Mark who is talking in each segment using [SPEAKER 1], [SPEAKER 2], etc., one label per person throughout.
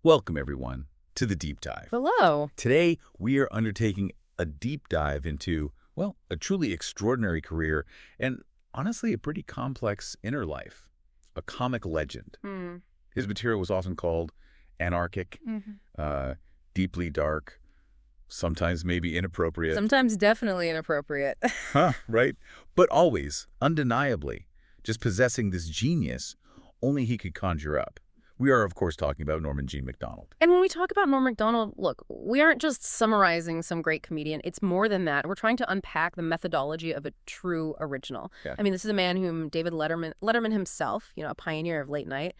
[SPEAKER 1] Welcome, everyone, to the Deep Dive.
[SPEAKER 2] Hello.
[SPEAKER 1] Today, we are undertaking a deep dive into, well, a truly extraordinary career and, honestly, a pretty complex inner life. A comic legend. His material was often called anarchic, deeply dark, sometimes maybe inappropriate.
[SPEAKER 2] Sometimes definitely inappropriate.
[SPEAKER 1] Right? But always, undeniably, just possessing this genius only he could conjure up. We are, of course, talking about Norm Macdonald.
[SPEAKER 2] And when we talk about Norm Macdonald, look, we aren't just summarizing some great comedian. It's more than that. We're trying to unpack the methodology of a true original.
[SPEAKER 1] Yeah.
[SPEAKER 2] I mean, this is a man whom David Letterman himself, a pioneer of late night,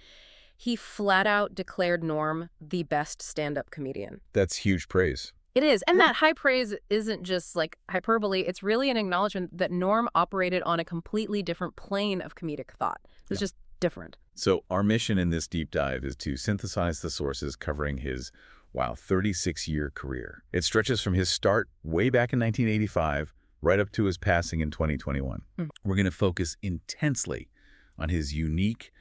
[SPEAKER 2] he flat out declared Norm the best stand-up comedian.
[SPEAKER 1] That's huge praise.
[SPEAKER 2] It is. And that high praise isn't just like hyperbole. It's really an acknowledgement that Norm operated on a completely different plane of comedic thought. It's just different.
[SPEAKER 1] So our mission in this deep dive is to synthesize the sources covering his, 36-year career. It stretches from his start way back in 1985 right up to his passing in 2021. We're going to focus intensely on his unique,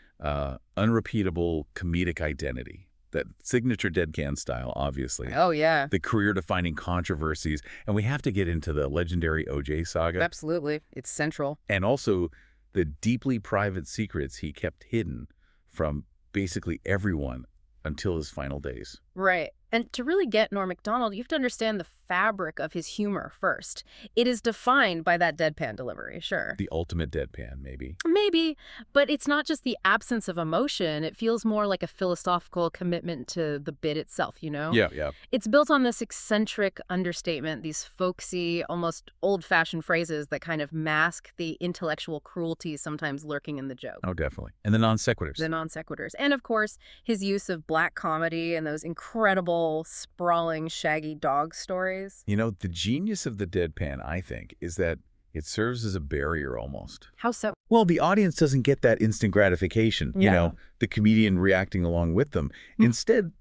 [SPEAKER 1] unrepeatable comedic identity. That signature Deadpan style, obviously.
[SPEAKER 2] Oh, yeah.
[SPEAKER 1] The career-defining controversies. And we have to get into the legendary O.J. saga.
[SPEAKER 2] Absolutely. It's central.
[SPEAKER 1] And also the deeply private secrets he kept hidden from basically everyone until his final days.
[SPEAKER 2] Right. And to really get Norm Macdonald, you have to understand the fabric of his humor first. It is defined by that deadpan delivery, sure.
[SPEAKER 1] The ultimate deadpan, maybe.
[SPEAKER 2] Maybe, but it's not just the absence of emotion. It feels more like a philosophical commitment to the bit itself,
[SPEAKER 1] Yeah.
[SPEAKER 2] It's built on this eccentric understatement, these folksy, almost old-fashioned phrases that kind of mask the intellectual cruelty sometimes lurking in the joke.
[SPEAKER 1] Oh, definitely. And the non sequiturs.
[SPEAKER 2] The non sequiturs. And, of course, his use of black comedy and those incredible, sprawling, shaggy dog stories.
[SPEAKER 1] The genius of the deadpan, I think, is that it serves as a barrier almost.
[SPEAKER 2] How so?
[SPEAKER 1] Well, the audience doesn't get that instant gratification, the comedian reacting along with them. Instead,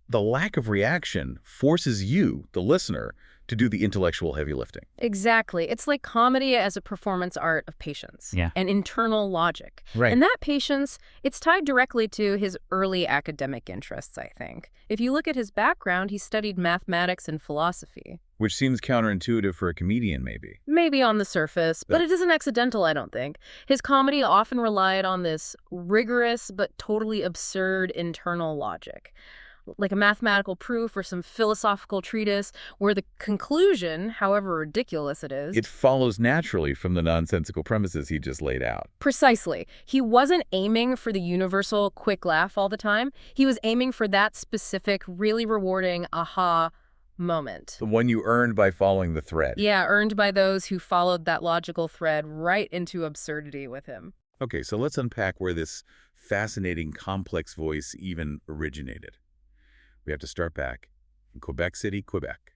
[SPEAKER 1] the lack of reaction forces you, the listener, to do the intellectual heavy lifting.
[SPEAKER 2] Exactly. It's like comedy as a performance art of patience and internal logic.
[SPEAKER 1] Right.
[SPEAKER 2] And that patience, it's tied directly to his early academic interests, I think. If you look at his background, he studied mathematics and philosophy.
[SPEAKER 1] Which seems counterintuitive for a comedian, maybe.
[SPEAKER 2] Maybe on the surface, but it isn't accidental, I don't think. His comedy often relied on this rigorous but totally absurd internal logic. Like a mathematical proof or some philosophical treatise where the conclusion, however ridiculous it is...
[SPEAKER 1] It follows naturally from the nonsensical premises he just laid out.
[SPEAKER 2] Precisely. He wasn't aiming for the universal quick laugh all the time. He was aiming for that specific, really rewarding aha moment.
[SPEAKER 1] The one you earned by following the thread.
[SPEAKER 2] Yeah, earned by those who followed that logical thread right into absurdity with him.
[SPEAKER 1] Okay, so let's unpack where this fascinating, complex voice even originated. We have to start back in Quebec City, Quebec.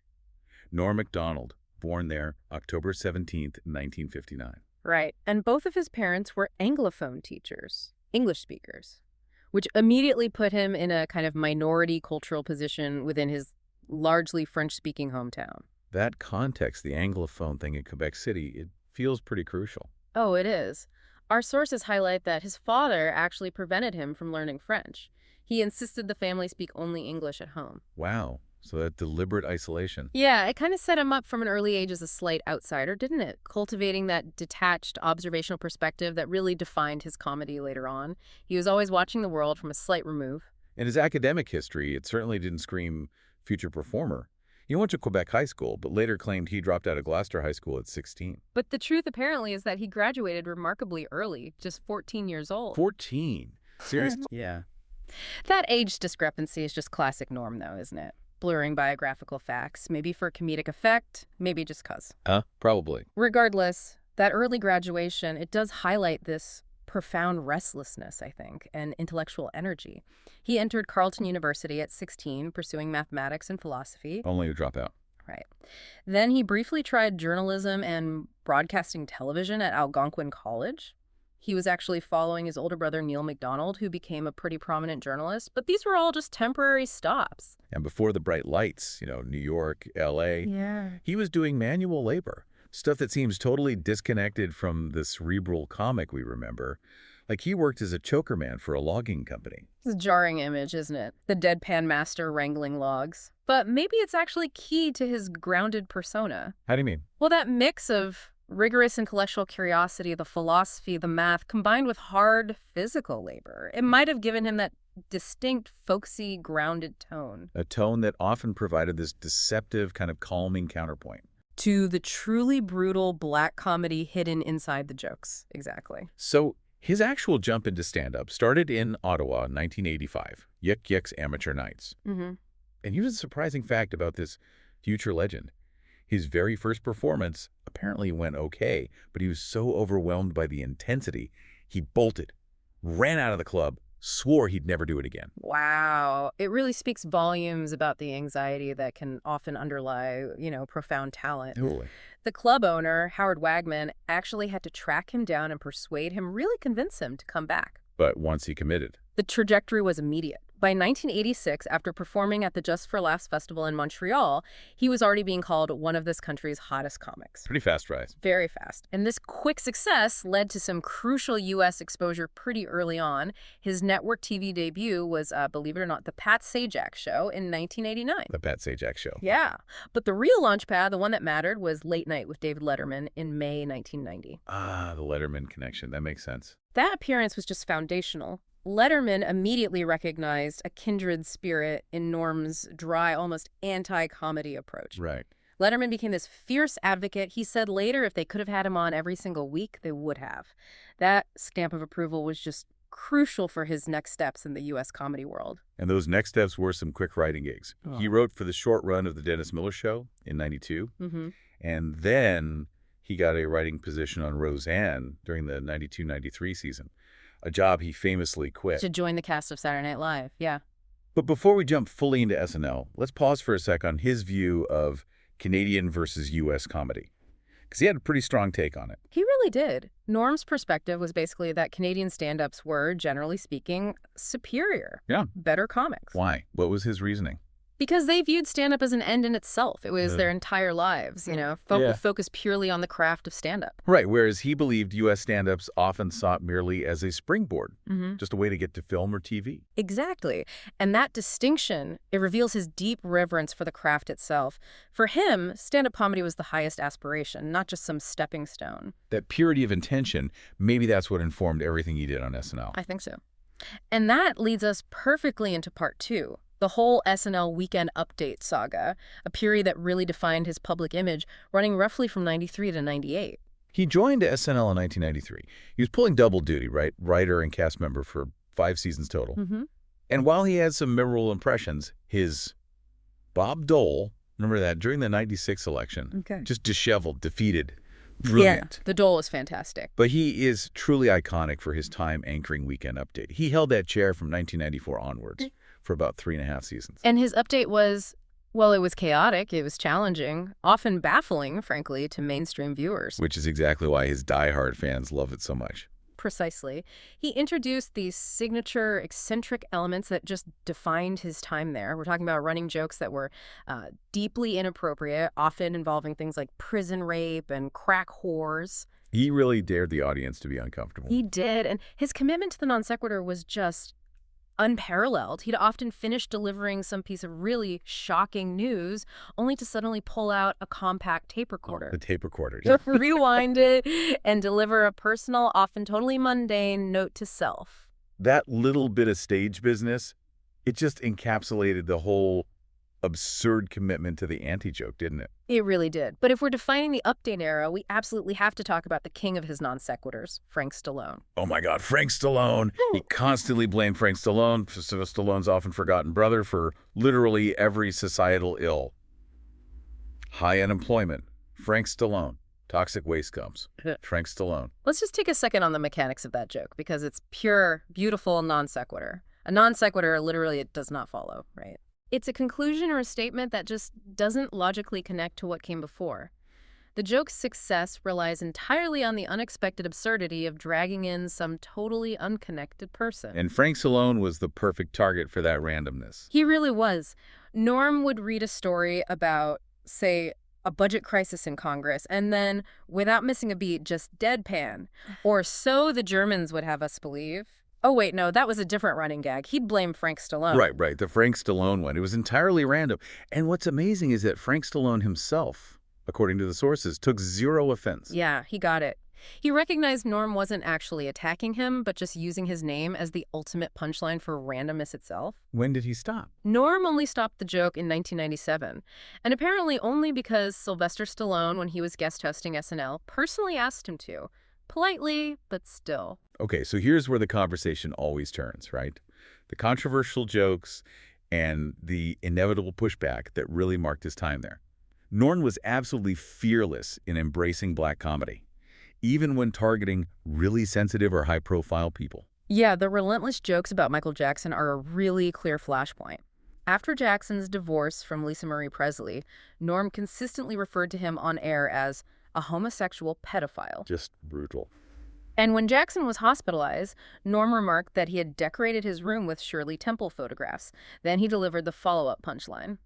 [SPEAKER 1] Norm Macdonald, born there October 17th, 1959.
[SPEAKER 2] Right. And both of his parents were Anglophone teachers, English speakers, which immediately put him in a kind of minority cultural position within his largely French-speaking hometown.
[SPEAKER 1] That context, the Anglophone thing in Quebec City, it feels pretty crucial.
[SPEAKER 2] Oh, it is. Our sources highlight that his father actually prevented him from learning French. He insisted the family speak only English at home.
[SPEAKER 1] Wow. So that deliberate isolation.
[SPEAKER 2] Yeah, it kind of set him up from an early age as a slight outsider, didn't it? Cultivating that detached observational perspective that really defined his comedy later on. He was always watching the world from a slight remove.
[SPEAKER 1] In his academic history, it certainly didn't scream future performer. He went to Quebec High School, but later claimed he dropped out of Gloucester High School at 16.
[SPEAKER 2] But the truth apparently is that he graduated remarkably early, just 14 years old.
[SPEAKER 1] 14? Seriously?
[SPEAKER 2] Yeah. That age discrepancy is just classic Norm, though, isn't it? Blurring biographical facts, maybe for comedic effect, maybe just 'cause.
[SPEAKER 1] Probably.
[SPEAKER 2] Regardless, that early graduation, it does highlight this profound restlessness, I think, and intellectual energy. He entered Carleton University at 16, pursuing mathematics and philosophy.
[SPEAKER 1] Only to drop out.
[SPEAKER 2] Right. Then he briefly tried journalism and broadcasting television at Algonquin College. He was actually following his older brother, Neil Macdonald, who became a pretty prominent journalist. But these were all just temporary stops.
[SPEAKER 1] And before the bright lights, New York, L.A., he was doing manual labor, stuff that seems totally disconnected from the cerebral comic we remember. Like he worked as a choker man for a logging company.
[SPEAKER 2] It's a jarring image, isn't it? The deadpan master wrangling logs. But maybe it's actually key to his grounded persona.
[SPEAKER 1] How do you mean?
[SPEAKER 2] Well, that mix of rigorous intellectual curiosity, the philosophy, the math, combined with hard physical labor, it might have given him that distinct, folksy, grounded tone.
[SPEAKER 1] A tone that often provided this deceptive, kind of calming counterpoint
[SPEAKER 2] To the truly brutal black comedy hidden inside the jokes. Exactly.
[SPEAKER 1] So his actual jump into stand-up started in Ottawa in 1985, Yik Yik's Amateur Nights.
[SPEAKER 2] Mm-hmm.
[SPEAKER 1] And here's a surprising fact about this future legend. His very first performance apparently went okay, but he was so overwhelmed by the intensity, he bolted, ran out of the club, swore he'd never do it again.
[SPEAKER 2] Wow. It really speaks volumes about the anxiety that can often underlie, profound talent.
[SPEAKER 1] Totally.
[SPEAKER 2] The club owner, Howard Wagman, actually had to track him down and persuade him, really convince him to come back.
[SPEAKER 1] But once he committed.
[SPEAKER 2] The trajectory was immediate. By 1986, after performing at the Just for Laughs Festival in Montreal, he was already being called one of this country's hottest comics.
[SPEAKER 1] Pretty fast rise.
[SPEAKER 2] Very fast. And this quick success led to some crucial U.S. exposure pretty early on. His network TV debut was, believe it or not, The Pat Sajak Show in 1989.
[SPEAKER 1] The Pat Sajak Show.
[SPEAKER 2] Yeah. But the real launchpad, the one that mattered, was Late Night with David Letterman in May 1990.
[SPEAKER 1] Ah, the Letterman connection. That makes sense.
[SPEAKER 2] That appearance was just foundational. Letterman immediately recognized a kindred spirit in Norm's dry, almost anti-comedy approach.
[SPEAKER 1] Right.
[SPEAKER 2] Letterman became this fierce advocate. He said later if they could have had him on every single week, they would have. That stamp of approval was just crucial for his next steps in the U.S. comedy world.
[SPEAKER 1] And those next steps were some quick writing gigs.
[SPEAKER 2] Oh.
[SPEAKER 1] He wrote for the short run of the Dennis Miller Show in 92.
[SPEAKER 2] Mm-hmm.
[SPEAKER 1] And then he got a writing position on Roseanne during the 92-93 season, a job he famously quit.
[SPEAKER 2] To join the cast of Saturday Night Live, yeah.
[SPEAKER 1] But before we jump fully into SNL, let's pause for a sec on his view of Canadian versus U.S. comedy, because he had a pretty strong take on it.
[SPEAKER 2] He really did. Norm's perspective was basically that Canadian stand-ups were, generally speaking, superior.
[SPEAKER 1] Yeah.
[SPEAKER 2] Better comics.
[SPEAKER 1] Why? What was his reasoning?
[SPEAKER 2] Because they viewed stand-up as an end in itself. It was their entire lives, focused purely on the craft of stand-up.
[SPEAKER 1] Right, whereas he believed U.S. stand-ups often sought merely as a springboard, just a way to get to film or TV.
[SPEAKER 2] Exactly. And that distinction, it reveals his deep reverence for the craft itself. For him, stand-up comedy was the highest aspiration, not just some stepping stone.
[SPEAKER 1] That purity of intention, maybe that's what informed everything he did on SNL.
[SPEAKER 2] I think so. And that leads us perfectly into part two. The whole SNL Weekend Update saga, a period that really defined his public image, running roughly from 93 to 98.
[SPEAKER 1] He joined SNL in 1993. He was pulling double duty, right? Writer and cast member for 5 seasons total.
[SPEAKER 2] Mm-hmm.
[SPEAKER 1] And while he had some memorable impressions, his Bob Dole, remember that, during the 96 election, just disheveled, defeated, brilliant.
[SPEAKER 2] Yeah, the Dole is fantastic.
[SPEAKER 1] But he is truly iconic for his time anchoring Weekend Update. He held that chair from 1994 onwards for about 3.5 seasons.
[SPEAKER 2] And his update was, well, it was chaotic, it was challenging, often baffling, frankly, to mainstream viewers.
[SPEAKER 1] Which is exactly why his diehard fans love it so much.
[SPEAKER 2] Precisely. He introduced these signature eccentric elements that just defined his time there. We're talking about running jokes that were deeply inappropriate, often involving things like prison rape and crack whores.
[SPEAKER 1] He really dared the audience to be uncomfortable.
[SPEAKER 2] He did, and his commitment to the non sequitur was just unparalleled. He'd often finish delivering some piece of really shocking news only to suddenly pull out a compact tape recorder.
[SPEAKER 1] The tape recorder.
[SPEAKER 2] Rewind it and deliver a personal, often totally mundane note to self.
[SPEAKER 1] That little bit of stage business, it just encapsulated the whole absurd commitment to the anti-joke, didn't it?
[SPEAKER 2] It really did. But if we're defining the update era, we absolutely have to talk about the king of his non sequiturs, Frank Stallone.
[SPEAKER 1] Oh my God, Frank Stallone. He constantly blamed Frank Stallone, Stallone's often forgotten brother, for literally every societal ill. High unemployment, Frank Stallone. Toxic waste comes, Frank Stallone.
[SPEAKER 2] Let's just take a second on the mechanics of that joke, because it's pure, beautiful non sequitur. A non sequitur, literally, it does not follow, right? It's a conclusion or a statement that just doesn't logically connect to what came before. The joke's success relies entirely on the unexpected absurdity of dragging in some totally unconnected person.
[SPEAKER 1] And Frank Stallone was the perfect target for that randomness.
[SPEAKER 2] He really was. Norm would read a story about, say, a budget crisis in Congress, and then, without missing a beat, just deadpan. Or so the Germans would have us believe. Oh, wait, no, that was a different running gag. He'd blame Frank Stallone.
[SPEAKER 1] Right, the Frank Stallone one. It was entirely random. And what's amazing is that Frank Stallone himself, according to the sources, took zero offense.
[SPEAKER 2] Yeah, he got it. He recognized Norm wasn't actually attacking him, but just using his name as the ultimate punchline for randomness itself.
[SPEAKER 1] When did he stop?
[SPEAKER 2] Norm only stopped the joke in 1997, and apparently only because Sylvester Stallone, when he was guest hosting SNL, personally asked him to. Politely, but still.
[SPEAKER 1] Okay, so here's where the conversation always turns, right? The controversial jokes and the inevitable pushback that really marked his time there. Norm was absolutely fearless in embracing black comedy, even when targeting really sensitive or high-profile people.
[SPEAKER 2] Yeah, the relentless jokes about Michael Jackson are a really clear flashpoint. After Jackson's divorce from Lisa Marie Presley, Norm consistently referred to him on air as a homosexual pedophile.
[SPEAKER 1] Just brutal.
[SPEAKER 2] And when Jackson was hospitalized, Norm remarked that he had decorated his room with Shirley Temple photographs. Then he delivered the follow-up punchline.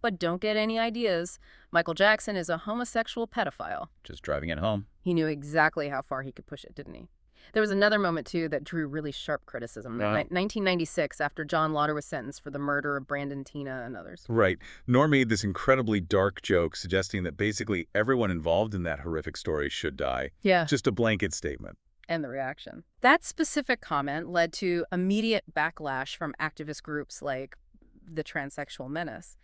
[SPEAKER 2] But don't get any ideas. Michael Jackson is a homosexual pedophile.
[SPEAKER 1] Just driving it home.
[SPEAKER 2] He knew exactly how far he could push it, didn't he? There was another moment, too, that drew really sharp criticism. 1996, after John Lauder was sentenced for the murder of Brandon Teena and others.
[SPEAKER 1] Right. Norm made this incredibly dark joke suggesting that basically everyone involved in that horrific story should die.
[SPEAKER 2] Yeah.
[SPEAKER 1] Just a blanket statement.
[SPEAKER 2] And the reaction. That specific comment led to immediate backlash from activist groups like the Transsexual Menace.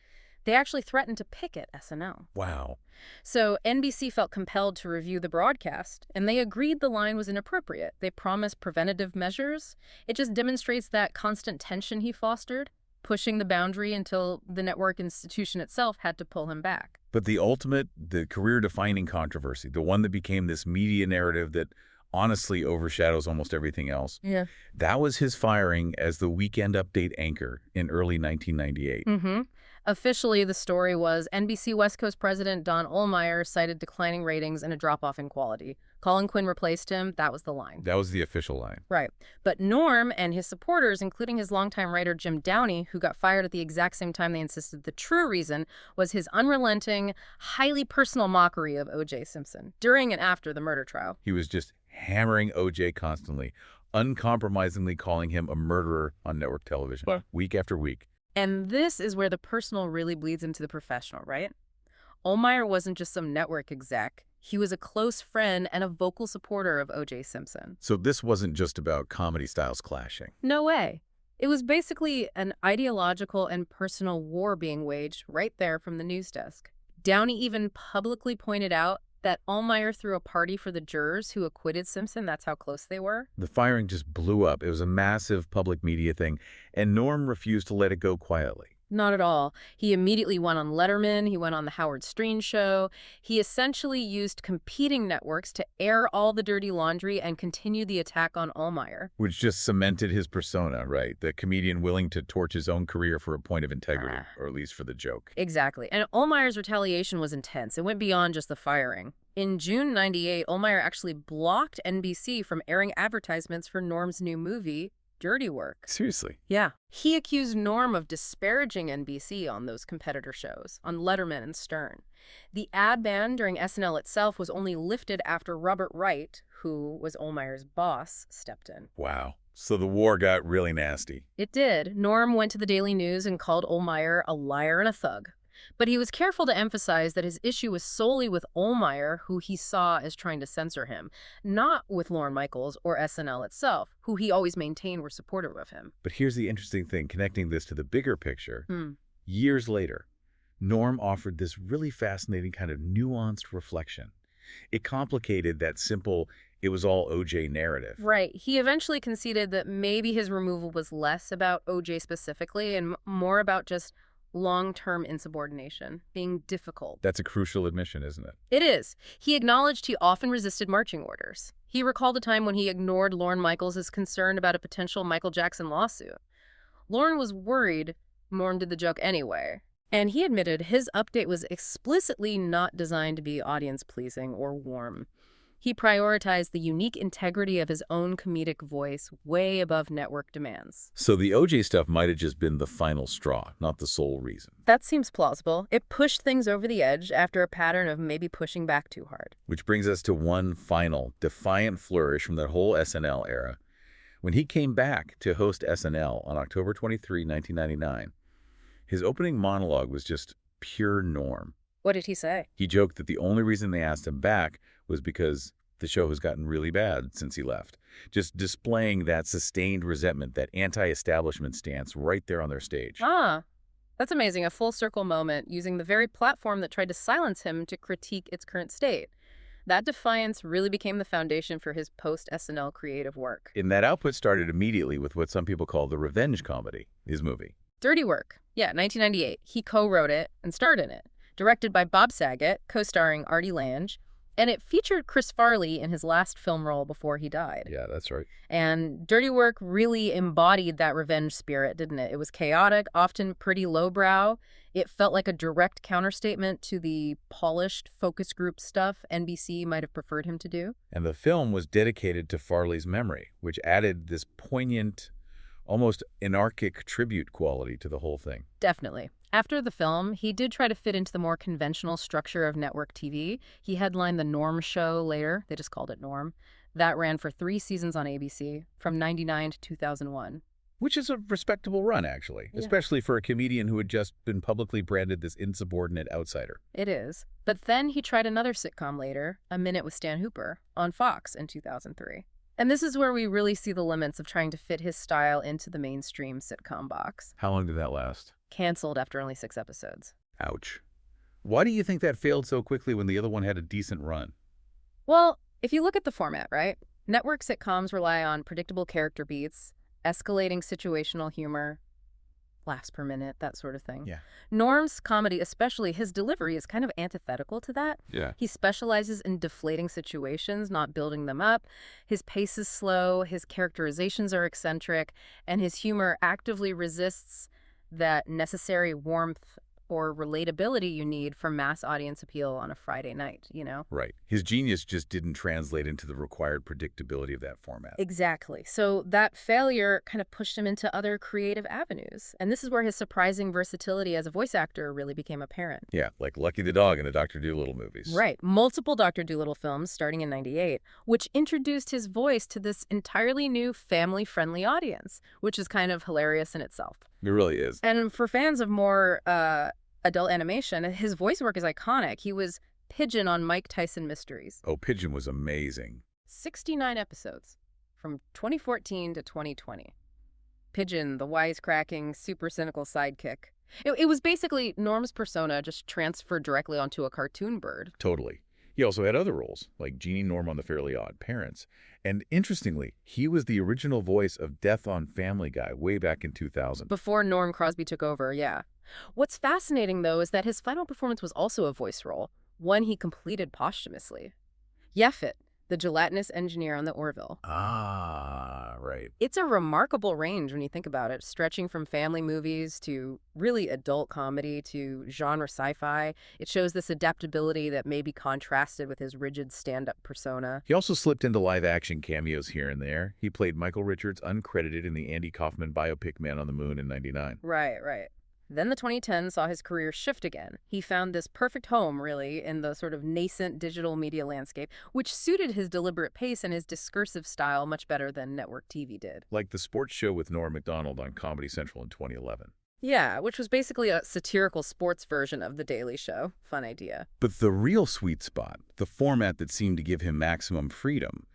[SPEAKER 2] They actually threatened to picket SNL.
[SPEAKER 1] Wow.
[SPEAKER 2] So NBC felt compelled to review the broadcast, and they agreed the line was inappropriate. They promised preventative measures. It just demonstrates that constant tension he fostered, pushing the boundary until the network institution itself had to pull him back.
[SPEAKER 1] But the career-defining controversy, the one that became this media narrative that honestly overshadows almost everything else.
[SPEAKER 2] Yeah.
[SPEAKER 1] That was his firing as the Weekend Update anchor in early 1998.
[SPEAKER 2] Mm-hmm. Officially, the story was NBC West Coast president Don Ohlmeyer cited declining ratings and a drop-off in quality. Colin Quinn replaced him. That was the line.
[SPEAKER 1] That was the official line.
[SPEAKER 2] Right. But Norm and his supporters, including his longtime writer Jim Downey, who got fired at the exact same time they insisted the true reason was his unrelenting, highly personal mockery of O.J. Simpson during and after the murder trial.
[SPEAKER 1] He was just hammering O.J. constantly, uncompromisingly calling him a murderer on network television, week after week.
[SPEAKER 2] And this is where the personal really bleeds into the professional, right? Ohlmeyer wasn't just some network exec. He was a close friend and a vocal supporter of O.J. Simpson.
[SPEAKER 1] So this wasn't just about comedy styles clashing.
[SPEAKER 2] No way. It was basically an ideological and personal war being waged right there from the news desk. Downey even publicly pointed out that Ohlmeyer threw a party for the jurors who acquitted Simpson. That's how close they were.
[SPEAKER 1] The firing just blew up. It was a massive public media thing, and Norm refused to let it go quietly.
[SPEAKER 2] Not at all. He immediately went on Letterman. He went on the Howard Stern show. He essentially used competing networks to air all the dirty laundry and continue the attack on Ohlmeyer.
[SPEAKER 1] Which just cemented his persona, right? The comedian willing to torch his own career for a point of integrity, or at least for the joke.
[SPEAKER 2] Exactly. And Ohlmeyer's retaliation was intense. It went beyond just the firing. In June '98, Ohlmeyer actually blocked NBC from airing advertisements for Norm's new movie, Dirty Work.
[SPEAKER 1] Seriously?
[SPEAKER 2] Yeah. He accused Norm of disparaging NBC on those competitor shows, on Letterman and Stern. The ad ban during SNL itself was only lifted after Robert Wright, who was Ohlmeyer's boss, stepped in.
[SPEAKER 1] Wow. So the war got really nasty.
[SPEAKER 2] It did. Norm went to the Daily News and called Ohlmeyer a liar and a thug. But he was careful to emphasize that his issue was solely with Ohlmeyer, who he saw as trying to censor him, not with Lorne Michaels or SNL itself, who he always maintained were supportive of him.
[SPEAKER 1] But here's the interesting thing, connecting this to the bigger picture. Years later, Norm offered this really fascinating kind of nuanced reflection. It complicated that simple, it was all O.J. narrative.
[SPEAKER 2] Right. He eventually conceded that maybe his removal was less about O.J. specifically and more about just long-term insubordination, being difficult.
[SPEAKER 1] That's a crucial admission, isn't it?
[SPEAKER 2] It is. He acknowledged he often resisted marching orders. He recalled a time when he ignored Lorne Michaels' concern about a potential Michael Jackson lawsuit. Lorne was worried. Norm did the joke anyway. And he admitted his update was explicitly not designed to be audience-pleasing or warm. He prioritized the unique integrity of his own comedic voice way above network demands.
[SPEAKER 1] So the OJ stuff might have just been the final straw, not the sole reason.
[SPEAKER 2] That seems plausible. It pushed things over the edge after a pattern of maybe pushing back too hard.
[SPEAKER 1] Which brings us to one final, defiant flourish from that whole SNL era. When he came back to host SNL on October 23, 1999, his opening monologue was just pure Norm.
[SPEAKER 2] What did he say?
[SPEAKER 1] He joked that the only reason they asked him back was because the show has gotten really bad since he left. Just displaying that sustained resentment, that anti-establishment stance right there on their stage.
[SPEAKER 2] Ah, that's amazing. A full circle moment using the very platform that tried to silence him to critique its current state. That defiance really became the foundation for his post-SNL creative work.
[SPEAKER 1] And that output started immediately with what some people call the revenge comedy, his movie.
[SPEAKER 2] Dirty Work. Yeah, 1998. He co-wrote it and starred in it. Directed by Bob Saget, co-starring Artie Lange, and it featured Chris Farley in his last film role before he died.
[SPEAKER 1] Yeah, that's right.
[SPEAKER 2] And Dirty Work really embodied that revenge spirit, didn't it? It was chaotic, often pretty lowbrow. It felt like a direct counterstatement to the polished focus group stuff NBC might have preferred him to do.
[SPEAKER 1] And the film was dedicated to Farley's memory, which added this poignant, almost anarchic tribute quality to the whole thing.
[SPEAKER 2] Definitely. After the film, he did try to fit into the more conventional structure of network TV. He headlined the Norm Show later. They just called it Norm. That ran for 3 seasons on ABC, from 99 to 2001.
[SPEAKER 1] Which is a respectable run, actually,
[SPEAKER 2] Yeah.
[SPEAKER 1] especially for a comedian who had just been publicly branded this insubordinate outsider.
[SPEAKER 2] It is. But then he tried another sitcom later, A Minute with Stan Hooper, on Fox in 2003. And this is where we really see the limits of trying to fit his style into the mainstream sitcom box.
[SPEAKER 1] How long did that last?
[SPEAKER 2] Canceled after only 6 episodes.
[SPEAKER 1] Ouch. Why do you think that failed so quickly when the other one had a decent run?
[SPEAKER 2] Well, if you look at the format, right? Network sitcoms rely on predictable character beats, escalating situational humor, laughs per minute, that sort of thing.
[SPEAKER 1] Yeah.
[SPEAKER 2] Norm's comedy, especially his delivery, is kind of antithetical to that.
[SPEAKER 1] Yeah.
[SPEAKER 2] He specializes in deflating situations, not building them up. His pace is slow, his characterizations are eccentric, and his humor actively resists that necessary warmth or relatability you need for mass audience appeal on a Friday night, you know?
[SPEAKER 1] Right. His genius just didn't translate into the required predictability of that format.
[SPEAKER 2] Exactly. So that failure kind of pushed him into other creative avenues. And this is where his surprising versatility as a voice actor really became apparent.
[SPEAKER 1] Yeah, like Lucky the Dog in the Dr. Dolittle movies.
[SPEAKER 2] Right. Multiple Dr. Dolittle films starting in 98, which introduced his voice to this entirely new family-friendly audience, which is kind of hilarious in itself.
[SPEAKER 1] It really is.
[SPEAKER 2] And for fans of more adult animation, his voice work is iconic. He was Pigeon on Mike Tyson Mysteries.
[SPEAKER 1] Oh, Pigeon was amazing.
[SPEAKER 2] 69 episodes from 2014 to 2020. Pigeon, the wisecracking, super cynical sidekick. It was basically Norm's persona just transferred directly onto a cartoon bird.
[SPEAKER 1] Totally. He also had other roles, like Jeannie Norm on The Fairly Odd Parents. And interestingly, he was the original voice of Death on Family Guy way back in 2000.
[SPEAKER 2] Before Norm Crosby took over, yeah. What's fascinating, though, is that his final performance was also a voice role, one he completed posthumously. Yeffet, the gelatinous engineer on the Orville.
[SPEAKER 1] Ah, right.
[SPEAKER 2] It's a remarkable range when you think about it, stretching from family movies to really adult comedy to genre sci-fi. It shows this adaptability that may be contrasted with his rigid stand-up persona.
[SPEAKER 1] He also slipped into live-action cameos here and there. He played Michael Richards uncredited in the Andy Kaufman biopic Man on the Moon in '99.
[SPEAKER 2] Right. Then the 2010s saw his career shift again. He found this perfect home, really, in the sort of nascent digital media landscape, which suited his deliberate pace and his discursive style much better than network TV did.
[SPEAKER 1] Like the sports show with Norm Macdonald on Comedy Central in 2011.
[SPEAKER 2] Yeah, which was basically a satirical sports version of The Daily Show. Fun idea.
[SPEAKER 1] But the real sweet spot, the format that seemed to give him maximum freedom,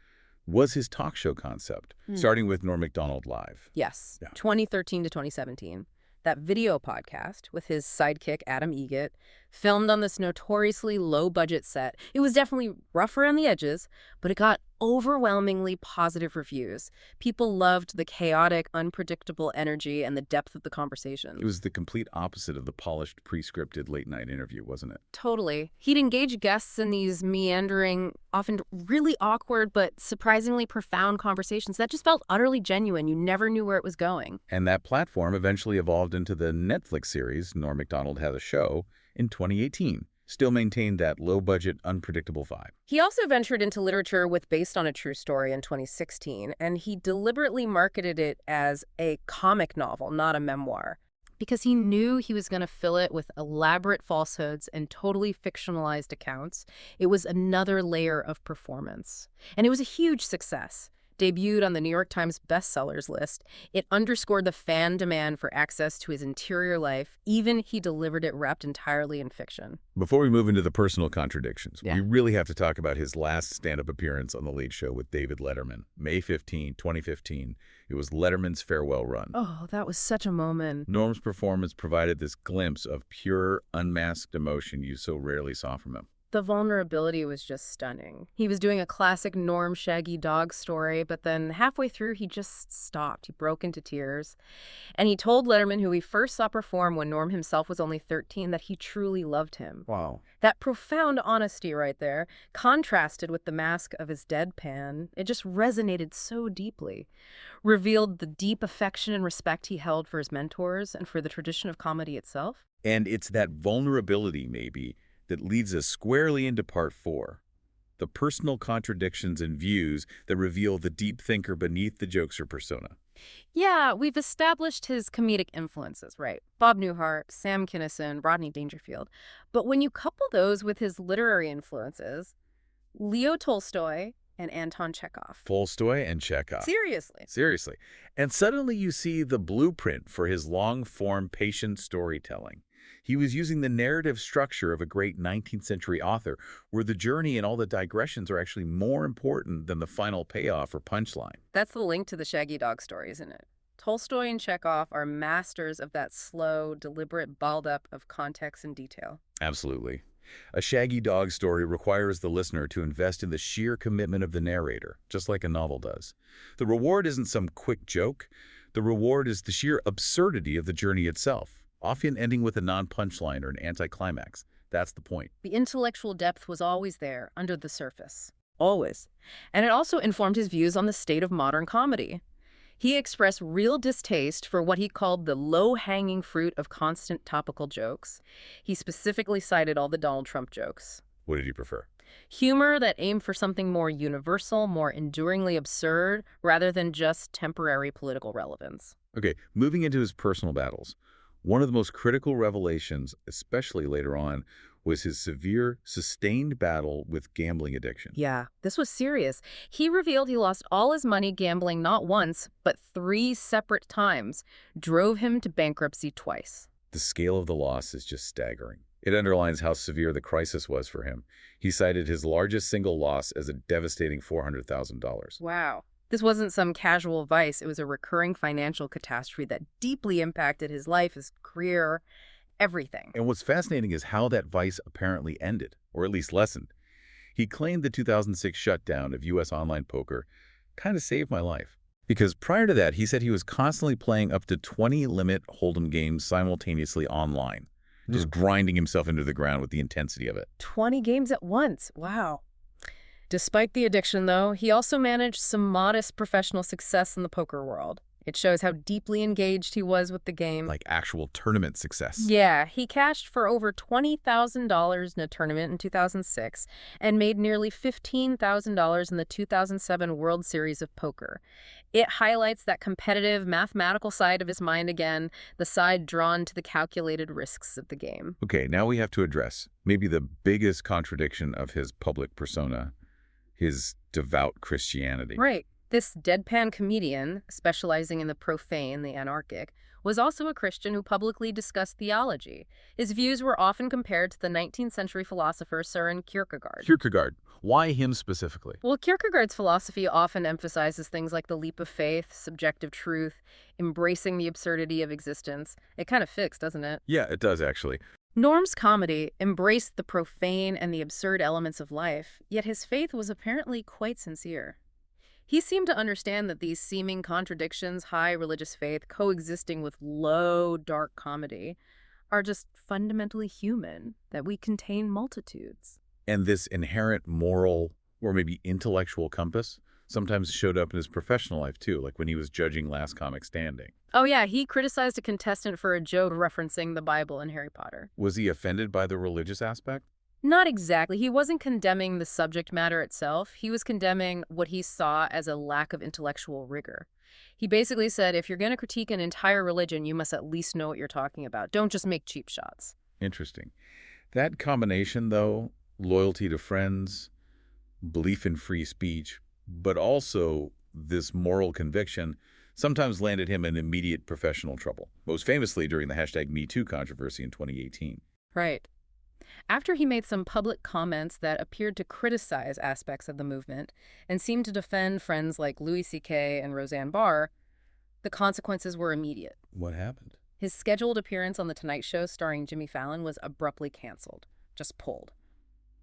[SPEAKER 1] was his talk show concept, starting with Norm Macdonald Live.
[SPEAKER 2] Yes,
[SPEAKER 1] Yeah.
[SPEAKER 2] 2013 to 2017. That video podcast with his sidekick, Adam Egget, filmed on this notoriously low-budget set. It was definitely rough around the edges, but it got overwhelmingly positive reviews. People loved the chaotic, unpredictable energy and the depth of the conversation.
[SPEAKER 1] It was the complete opposite of the polished, pre-scripted late-night interview, wasn't it?
[SPEAKER 2] Totally. He'd engage guests in these meandering, often really awkward but surprisingly profound conversations that just felt utterly genuine. You never knew where it was going.
[SPEAKER 1] And that platform eventually evolved into the Netflix series Norm Macdonald Has a Show in 2018, still maintained that low-budget, unpredictable vibe.
[SPEAKER 2] He also ventured into literature with Based on a True Story in 2016, and he deliberately marketed it as a comic novel, not a memoir, because he knew he was going to fill it with elaborate falsehoods and totally fictionalized accounts. It was another layer of performance. And it was a huge success. Debuted on the New York Times bestsellers list, it underscored the fan demand for access to his interior life. Even he delivered it wrapped entirely in fiction.
[SPEAKER 1] Before we move into the personal contradictions, we really have to talk about his last stand-up appearance on The Late Show with David Letterman. May 15, 2015. It was Letterman's farewell run.
[SPEAKER 2] Oh, that was such a moment.
[SPEAKER 1] Norm's performance provided this glimpse of pure, unmasked emotion you so rarely saw from him.
[SPEAKER 2] The vulnerability was just stunning. He was doing a classic Norm Shaggy dog story, but then halfway through, he just stopped. He broke into tears. And he told Letterman, who he first saw perform when Norm himself was only 13, that he truly loved him.
[SPEAKER 1] Wow.
[SPEAKER 2] That profound honesty right there, contrasted with the mask of his deadpan, it just resonated so deeply. Revealed the deep affection and respect he held for his mentors and for the tradition of comedy itself.
[SPEAKER 1] And it's that vulnerability, maybe, that leads us squarely into part 4, the personal contradictions and views that reveal the deep thinker beneath the jokester persona.
[SPEAKER 2] Yeah, we've established his comedic influences, right? Bob Newhart, Sam Kinison, Rodney Dangerfield. But when you couple those with his literary influences, Leo Tolstoy and Anton Chekhov.
[SPEAKER 1] Tolstoy and Chekhov.
[SPEAKER 2] Seriously.
[SPEAKER 1] And suddenly you see the blueprint for his long-form, patient storytelling. He was using the narrative structure of a great 19th century author, where the journey and all the digressions are actually more important than the final payoff or punchline.
[SPEAKER 2] That's the link to the Shaggy Dog story, isn't it? Tolstoy and Chekhov are masters of that slow, deliberate build-up of context and detail.
[SPEAKER 1] Absolutely. A Shaggy Dog story requires the listener to invest in the sheer commitment of the narrator, just like a novel does. The reward isn't some quick joke. The reward is the sheer absurdity of the journey itself, often ending with a non-punchline or an anticlimax. That's the point.
[SPEAKER 2] The intellectual depth was always there, under the surface. Always. And it also informed his views on the state of modern comedy. He expressed real distaste for what he called the low-hanging fruit of constant topical jokes. He specifically cited all the Donald Trump jokes.
[SPEAKER 1] What did you prefer?
[SPEAKER 2] Humor that aimed for something more universal, more enduringly absurd, rather than just temporary political relevance.
[SPEAKER 1] Okay, moving into his personal battles. One of the most critical revelations, especially later on, was his severe, sustained battle with gambling addiction.
[SPEAKER 2] Yeah, this was serious. He revealed he lost all his money gambling not once, but 3 separate times, drove him to bankruptcy twice.
[SPEAKER 1] The scale of the loss is just staggering. It underlines how severe the crisis was for him. He cited his largest single loss as a devastating $400,000.
[SPEAKER 2] Wow. This wasn't some casual vice. It was a recurring financial catastrophe that deeply impacted his life, his career, everything.
[SPEAKER 1] And what's fascinating is how that vice apparently ended, or at least lessened. He claimed the 2006 shutdown of U.S. online poker kind of saved my life. Because prior to that, he said he was constantly playing up to 20 limit hold'em games simultaneously online, just grinding himself into the ground with the intensity of it.
[SPEAKER 2] 20 games at once. Wow. Despite the addiction, though, he also managed some modest professional success in the poker world. It shows how deeply engaged he was with the game.
[SPEAKER 1] Like actual tournament success.
[SPEAKER 2] Yeah, he cashed for over $20,000 in a tournament in 2006 and made nearly $15,000 in the 2007 World Series of Poker. It highlights that competitive, mathematical side of his mind again, the side drawn to the calculated risks of the game.
[SPEAKER 1] Okay, now we have to address maybe the biggest contradiction of his public persona, his devout Christianity.
[SPEAKER 2] Right. This deadpan comedian, specializing in the profane, the anarchic, was also a Christian who publicly discussed theology. His views were often compared to the 19th century philosopher Søren Kierkegaard.
[SPEAKER 1] Kierkegaard. Why him specifically?
[SPEAKER 2] Well, Kierkegaard's philosophy often emphasizes things like the leap of faith, subjective truth, embracing the absurdity of existence. It kind of fits, doesn't it?
[SPEAKER 1] Yeah, it does actually.
[SPEAKER 2] Norm's comedy embraced the profane and the absurd elements of life, yet his faith was apparently quite sincere. He seemed to understand that these seeming contradictions, high religious faith coexisting with low, dark comedy, are just fundamentally human, that we contain multitudes.
[SPEAKER 1] And this inherent moral or maybe intellectual compass sometimes showed up in his professional life too, like when he was judging Last Comic Standing.
[SPEAKER 2] Oh yeah, he criticized a contestant for a joke referencing the Bible and Harry Potter.
[SPEAKER 1] Was he offended by the religious aspect?
[SPEAKER 2] Not exactly. He wasn't condemning the subject matter itself. He was condemning what he saw as a lack of intellectual rigor. He basically said, if you're going to critique an entire religion, you must at least know what you're talking about. Don't just make cheap shots.
[SPEAKER 1] Interesting. That combination, though, loyalty to friends, belief in free speech, but also this moral conviction, sometimes landed him in immediate professional trouble, most famously during the #MeToo controversy in 2018.
[SPEAKER 2] Right. After he made some public comments that appeared to criticize aspects of the movement and seemed to defend friends like Louis C.K. and Roseanne Barr, the consequences were immediate.
[SPEAKER 1] What happened?
[SPEAKER 2] His scheduled appearance on The Tonight Show starring Jimmy Fallon was abruptly canceled, just pulled.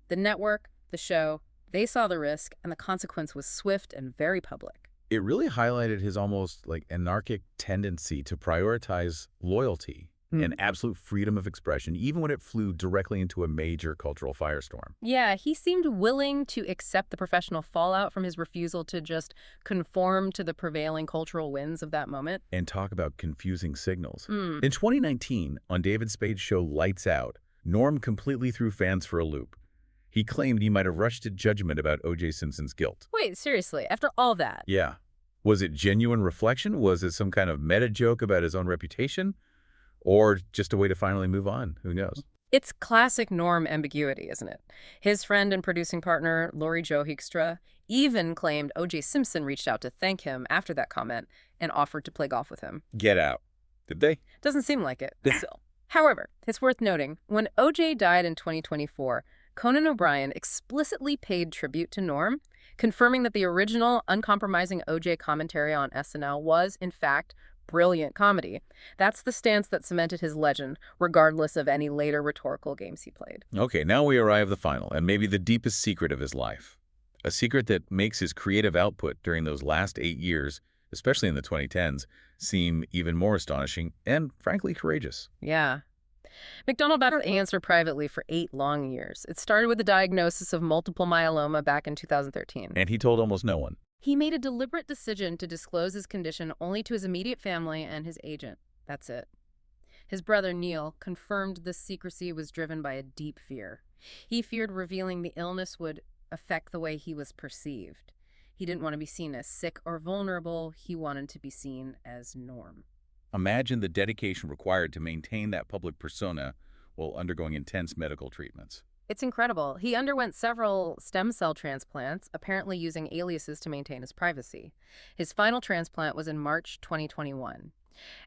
[SPEAKER 2] The network, the show, they saw the risk, and the consequence was swift and very public.
[SPEAKER 1] It really highlighted his almost anarchic tendency to prioritize loyalty and absolute freedom of expression, even when it flew directly into a major cultural firestorm.
[SPEAKER 2] Yeah, he seemed willing to accept the professional fallout from his refusal to just conform to the prevailing cultural winds of that moment.
[SPEAKER 1] And talk about confusing signals. In 2019, on David Spade's show Lights Out, Norm completely threw fans for a loop. He claimed he might have rushed to judgment about O.J. Simpson's guilt.
[SPEAKER 2] Wait, seriously, after all that?
[SPEAKER 1] Yeah. Was it genuine reflection? Was it some kind of meta joke about his own reputation? Or just a way to finally move on? Who knows?
[SPEAKER 2] It's classic Norm ambiguity, isn't it? His friend and producing partner, Lori Jo Hickstra, even claimed O.J. Simpson reached out to thank him after that comment and offered to play golf with him.
[SPEAKER 1] Get out. Did they?
[SPEAKER 2] Doesn't seem like it. Still. However, it's worth noting, when O.J. died in 2024, Conan O'Brien explicitly paid tribute to Norm, confirming that the original uncompromising O.J. commentary on SNL was, in fact, brilliant comedy. That's the stance that cemented his legend, regardless of any later rhetorical games he played.
[SPEAKER 1] Okay, now we arrive at the final, and maybe the deepest secret of his life. A secret that makes his creative output during those last 8 years, especially in the 2010s, seem even more astonishing and, frankly, courageous.
[SPEAKER 2] Yeah. Macdonald battled cancer privately for 8 long years. It started with the diagnosis of multiple myeloma back in 2013.
[SPEAKER 1] And he told almost no one.
[SPEAKER 2] He made a deliberate decision to disclose his condition only to his immediate family and his agent. That's it. His brother, Neil, confirmed this secrecy was driven by a deep fear. He feared revealing the illness would affect the way he was perceived. He didn't want to be seen as sick or vulnerable. He wanted to be seen as Norm.
[SPEAKER 1] Imagine the dedication required to maintain that public persona while undergoing intense medical treatments.
[SPEAKER 2] It's incredible. He underwent several stem cell transplants, apparently using aliases to maintain his privacy. His final transplant was in March 2021.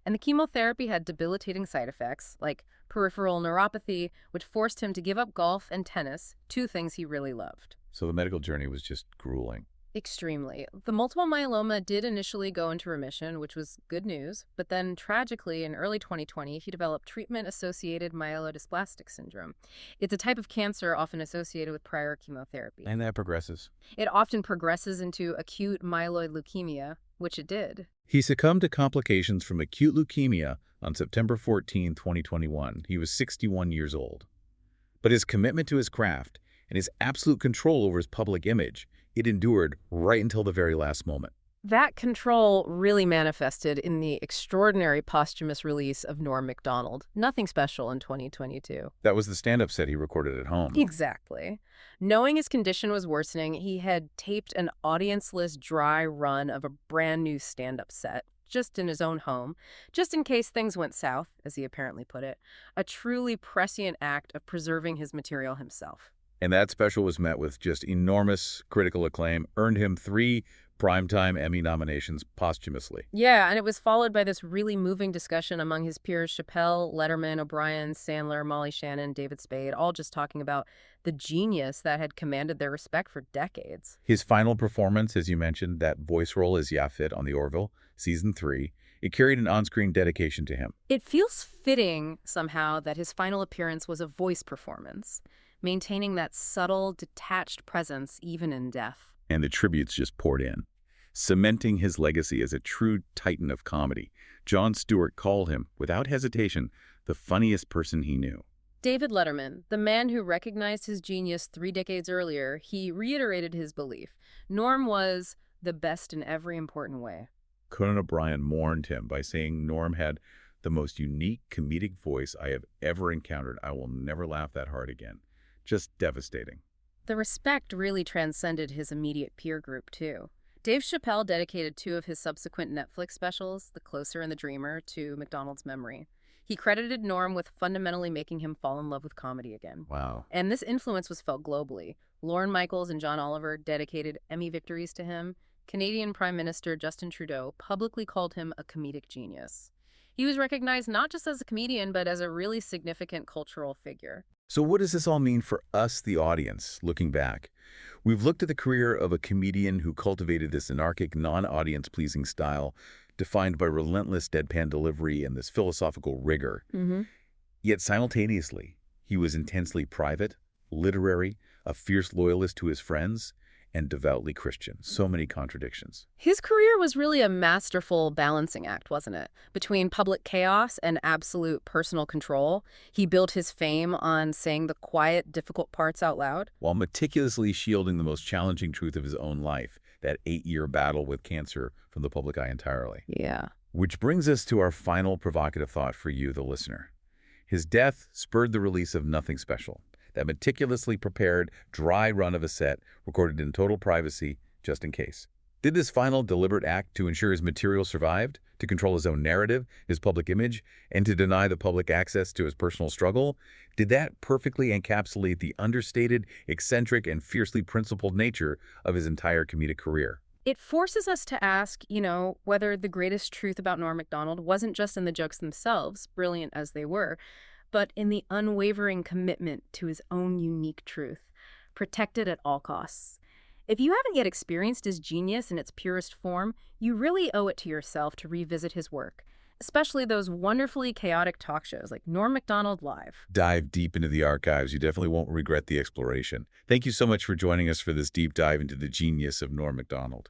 [SPEAKER 2] And the chemotherapy had debilitating side effects, like peripheral neuropathy, which forced him to give up golf and tennis, 2 things he really loved.
[SPEAKER 1] So the medical journey was just grueling.
[SPEAKER 2] Extremely. The multiple myeloma did initially go into remission, which was good news, but then tragically in early 2020, he developed treatment-associated myelodysplastic syndrome. It's a type of cancer often associated with prior chemotherapy.
[SPEAKER 1] And that progresses.
[SPEAKER 2] It often progresses into acute myeloid leukemia, which it did.
[SPEAKER 1] He succumbed to complications from acute leukemia on September 14, 2021. He was 61 years old. But his commitment to his craft and his absolute control over his public image, it endured right until the very last moment.
[SPEAKER 2] That control really manifested in the extraordinary posthumous release of Norm Macdonald. Nothing special in 2022.
[SPEAKER 1] That was the stand-up set he recorded at home.
[SPEAKER 2] Exactly. Knowing his condition was worsening, he had taped an audienceless dry run of a brand new stand-up set, just in his own home, just in case things went south, as he apparently put it. A truly prescient act of preserving his material himself.
[SPEAKER 1] And that special was met with just enormous critical acclaim, earned him 3 Primetime Emmy nominations posthumously.
[SPEAKER 2] Yeah, and it was followed by this really moving discussion among his peers, Chappelle, Letterman, O'Brien, Sandler, Molly Shannon, David Spade, all just talking about the genius that had commanded their respect for decades.
[SPEAKER 1] His final performance, as you mentioned, that voice role as Yaphet on The Orville, Season 3, it carried an on-screen dedication to him.
[SPEAKER 2] It feels fitting, somehow, that his final appearance was a voice performance, maintaining that subtle, detached presence even in death.
[SPEAKER 1] And the tributes just poured in, cementing his legacy as a true titan of comedy. Jon Stewart called him, without hesitation, the funniest person he knew.
[SPEAKER 2] David Letterman, the man who recognized his genius 3 decades earlier, he reiterated his belief. Norm was the best in every important way.
[SPEAKER 1] Conan O'Brien mourned him by saying Norm had the most unique comedic voice I have ever encountered. I will never laugh that hard again. Just devastating.
[SPEAKER 2] The respect really transcended his immediate peer group, too. Dave Chappelle dedicated 2 of his subsequent Netflix specials, The Closer and The Dreamer, to Macdonald's memory. He credited Norm with fundamentally making him fall in love with comedy again.
[SPEAKER 1] Wow.
[SPEAKER 2] And this influence was felt globally. Lorne Michaels and John Oliver dedicated Emmy victories to him. Canadian Prime Minister Justin Trudeau publicly called him a comedic genius. He was recognized not just as a comedian, but as a really significant cultural figure.
[SPEAKER 1] So what does this all mean for us, the audience, looking back? We've looked at the career of a comedian who cultivated this anarchic, non-audience-pleasing style, defined by relentless deadpan delivery and this philosophical rigor. Yet simultaneously, he was intensely private, literary, a fierce loyalist to his friends, and devoutly Christian. So many contradictions.
[SPEAKER 2] His career was really a masterful balancing act, wasn't it? Between public chaos and absolute personal control, he built his fame on saying the quiet, difficult parts out loud.
[SPEAKER 1] While meticulously shielding the most challenging truth of his own life, that 8-year battle with cancer, from the public eye entirely.
[SPEAKER 2] Yeah.
[SPEAKER 1] Which brings us to our final provocative thought for you, the listener. His death spurred the release of Nothing Special, that meticulously prepared, dry run of a set recorded in total privacy, just in case. Did this final deliberate act to ensure his material survived, to control his own narrative, his public image, and to deny the public access to his personal struggle? Did that perfectly encapsulate the understated, eccentric, and fiercely principled nature of his entire comedic career?
[SPEAKER 2] It forces us to ask, whether the greatest truth about Norm Macdonald wasn't just in the jokes themselves, brilliant as they were, but in the unwavering commitment to his own unique truth, protected at all costs. If you haven't yet experienced his genius in its purest form, you really owe it to yourself to revisit his work, especially those wonderfully chaotic talk shows like Norm Macdonald Live.
[SPEAKER 1] Dive deep into the archives. You definitely won't regret the exploration. Thank you so much for joining us for this deep dive into the genius of Norm Macdonald.